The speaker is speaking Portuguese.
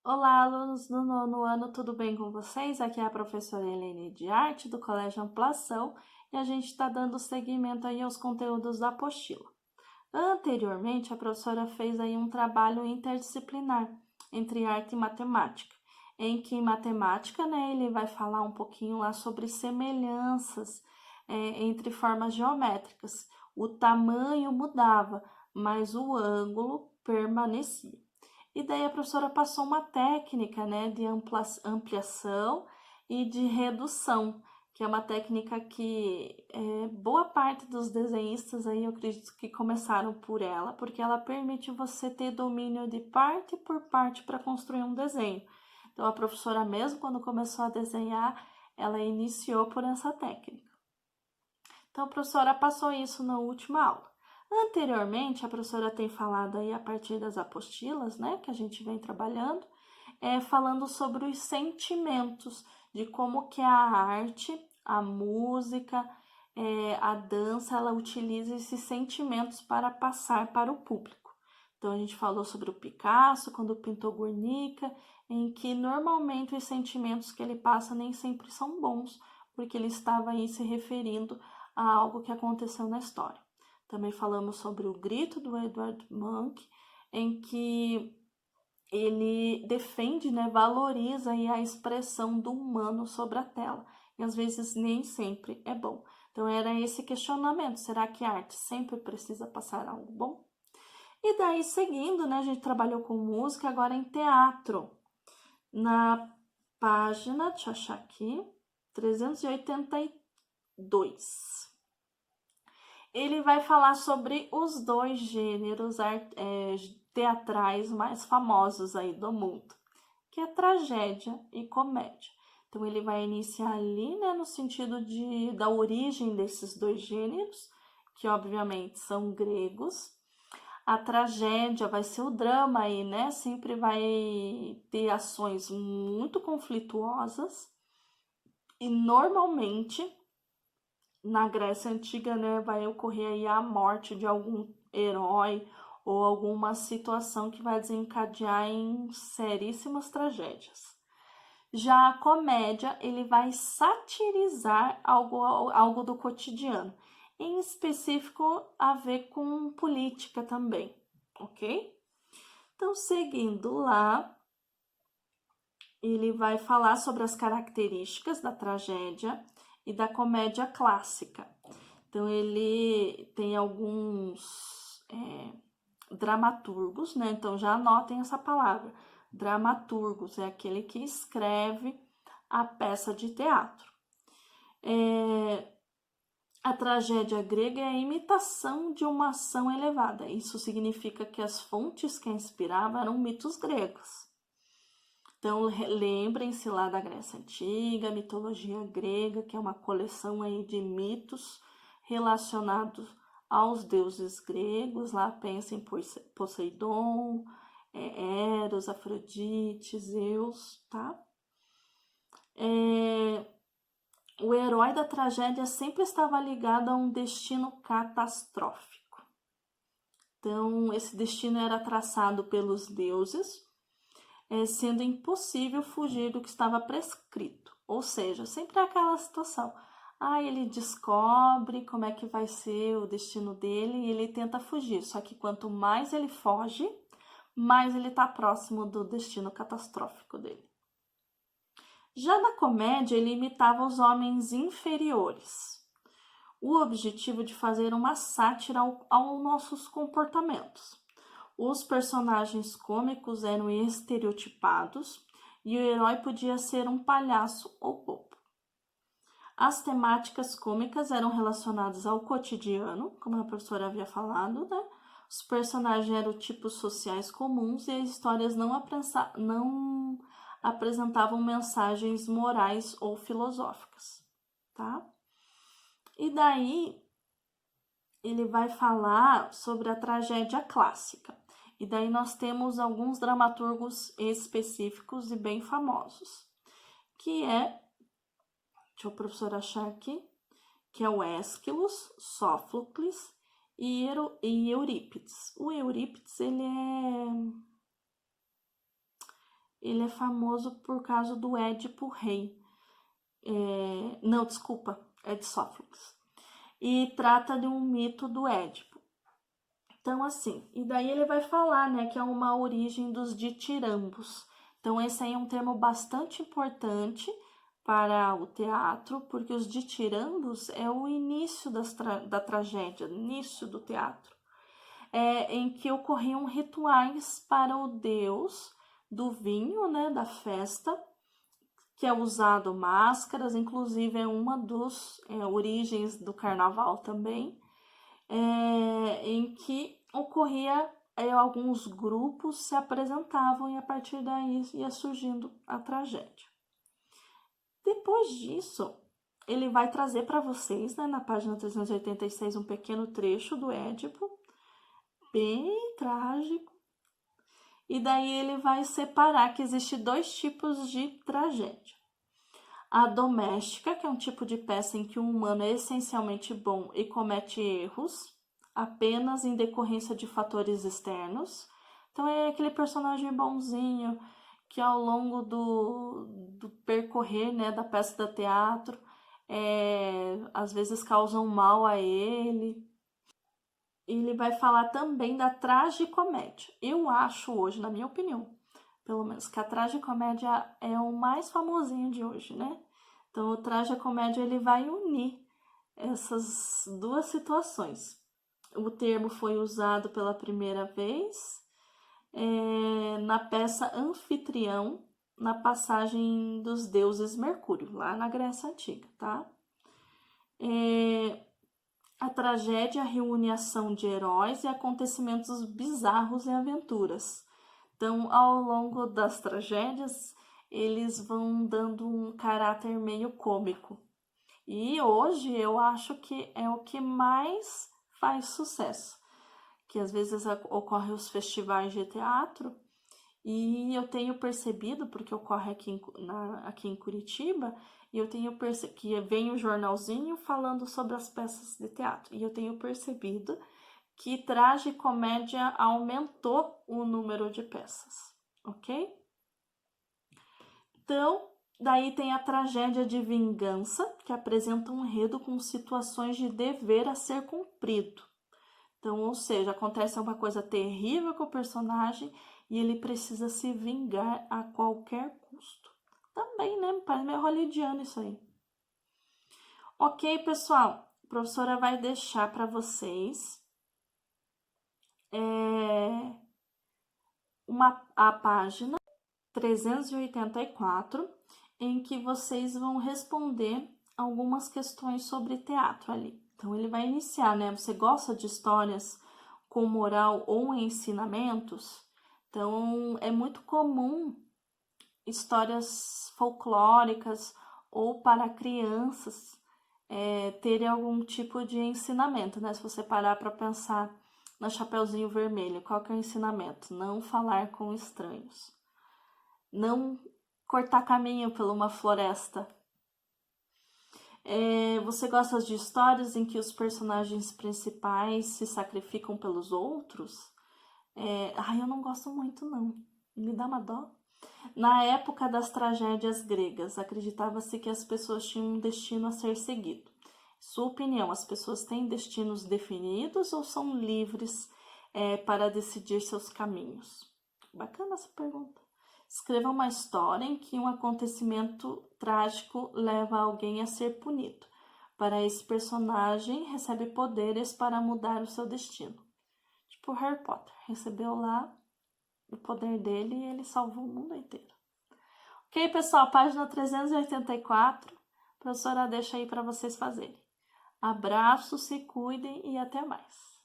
Olá, alunos do nono ano, tudo bem com vocês? Aqui é a professora Helene de Arte, do Colégio Ampliação, e a gente está dando seguimento aí aos conteúdos da apostila. Anteriormente, a professora fez aí um trabalho interdisciplinar entre arte e matemática, em que em matemática, né, ele vai falar um pouquinho lá sobre semelhanças entre formas geométricas. O tamanho mudava, mas o ângulo permanecia. E daí a professora passou uma técnica, né, de ampliação e de redução, que é uma técnica que boa parte dos desenhistas aí, eu acredito que começaram por ela, porque ela permite você ter domínio de parte por parte para construir um desenho. Então a professora mesmo, quando começou a desenhar, ela iniciou por essa técnica. Então a professora passou isso na última aula. Anteriormente, a professora tem falado aí a partir das apostilas, né, que a gente vem trabalhando, falando sobre os sentimentos, de como que a arte, a música, a dança, ela utiliza esses sentimentos para passar para o público. Então, a gente falou sobre o Picasso, quando pintou Guernica, em que normalmente os sentimentos que ele passa nem sempre são bons, porque ele estava aí se referindo a algo que aconteceu na história. Também falamos sobre o Grito do Edward Munch, em que ele defende, né, valoriza aí a expressão do humano sobre a tela. E às vezes nem sempre é bom. Então era esse questionamento, será que a arte sempre precisa passar algo bom? E daí seguindo, né, a gente trabalhou com música, agora em teatro. Na página, deixa eu achar aqui, 382. Ele vai falar sobre os dois gêneros teatrais mais famosos aí do mundo, que é tragédia e comédia. Então ele vai iniciar ali, né, no sentido da origem desses dois gêneros, que obviamente são gregos. A tragédia vai ser o drama aí, né? Sempre vai ter ações muito conflituosas e normalmente na Grécia Antiga, né, vai ocorrer aí a morte de algum herói ou alguma situação que vai desencadear em seríssimas tragédias. Já a comédia, ele vai satirizar algo do cotidiano, em específico a ver com política também, ok? Então, seguindo lá, ele vai falar sobre as características da tragédia e da comédia clássica. Então, ele tem alguns dramaturgos, né? Então, já anotem essa palavra. Dramaturgos é aquele que escreve a peça de teatro. A tragédia grega é a imitação de uma ação elevada. Isso significa que as fontes que a inspiravam eram mitos gregos. Então, lembrem-se lá da Grécia Antiga, mitologia grega, que é uma coleção aí de mitos relacionados aos deuses gregos. Lá pensem em Poseidon, Eros, Afrodite, Zeus, tá? O herói da tragédia sempre estava ligado a um destino catastrófico. Então, esse destino era traçado pelos deuses, sendo impossível fugir do que estava prescrito. Ou seja, sempre é aquela situação. Ele descobre como é que vai ser o destino dele e ele tenta fugir. Só que quanto mais ele foge, mais ele está próximo do destino catastrófico dele. Já na comédia, ele imitava os homens inferiores. O objetivo de fazer uma sátira aos nossos comportamentos. Os personagens cômicos eram estereotipados e o herói podia ser um palhaço ou bobo. As temáticas cômicas eram relacionadas ao cotidiano, como a professora havia falado, né? Os personagens eram tipos sociais comuns e as histórias não apresentavam mensagens morais ou filosóficas, tá? E daí ele vai falar sobre a tragédia clássica. E daí nós temos alguns dramaturgos específicos e bem famosos, que é, deixa o professor achar aqui, que é o Ésquilo, Sófocles e Eurípides. O Eurípides, ele ele é famoso por causa do Édipo Rei. Não, desculpa, é de Sófocles. E trata de um mito do Édipo. Então, assim, e daí ele vai falar, né, que é uma origem dos ditirambos. Então, esse aí é um termo bastante importante para o teatro, porque os ditirambos é o início da tragédia, início do teatro, em que ocorriam rituais para o deus do vinho, né, da festa, que é usado máscaras, inclusive é uma das origens do carnaval também, em que ocorria, alguns grupos se apresentavam e a partir daí ia surgindo a tragédia. Depois disso, ele vai trazer para vocês, né, na página 386, um pequeno trecho do Édipo, bem trágico. E daí ele vai separar que existe 2 tipos de tragédia. A doméstica, que é um tipo de peça em que o humano é essencialmente bom e comete erros apenas em decorrência de fatores externos. Então é aquele personagem bonzinho que ao longo do percorrer, né, da peça de teatro, às vezes causam mal a ele. Ele vai falar também da tragicomédia. Eu acho hoje, na minha opinião, pelo menos, que a tragicomédia é o mais famosinho de hoje, né? Então, o tragicomédia ele vai unir essas 2 situações. O termo foi usado pela primeira vez na peça Anfitrião, na passagem dos deuses Mercúrio, lá na Grécia Antiga, tá? A tragédia reúne ação de heróis e acontecimentos bizarros e aventuras. Então, ao longo das tragédias, eles vão dando um caráter meio cômico. E hoje eu acho que é o que mais faz sucesso. Que às vezes ocorrem os festivais de teatro e eu tenho percebido, porque ocorre aqui em Curitiba, e eu tenho percebido que vem o jornalzinho falando sobre as peças de teatro. E eu tenho percebido que tragicomédia aumentou o número de peças, ok? Então, daí tem a tragédia de vingança, que apresenta um enredo com situações de dever a ser cumprido. Então, ou seja, acontece uma coisa terrível com o personagem e ele precisa se vingar a qualquer custo. Também, né? Parece meio hollywoodiano isso aí. Ok, pessoal, a professora vai deixar para vocês a página 384, em que vocês vão responder algumas questões sobre teatro ali. Então, ele vai iniciar, né? Você gosta de histórias com moral ou ensinamentos? Então, é muito comum histórias folclóricas ou para crianças terem algum tipo de ensinamento, né? Se você parar para pensar no Chapeuzinho Vermelho, qual que é o ensinamento? Não falar com estranhos. Não cortar caminho por uma floresta. Você gosta de histórias em que os personagens principais se sacrificam pelos outros? Eu não gosto muito, não. Me dá uma dó. Na época das tragédias gregas, acreditava-se que as pessoas tinham um destino a ser seguido. Sua opinião, as pessoas têm destinos definidos ou são livres para decidir seus caminhos? Bacana essa pergunta. Escreva uma história em que um acontecimento trágico leva alguém a ser punido. Para esse personagem, recebe poderes para mudar o seu destino. Tipo Harry Potter, recebeu lá o poder dele e ele salvou o mundo inteiro. Ok, pessoal, página 384. A professora deixa aí para vocês fazerem. Abraços, se cuidem e até mais.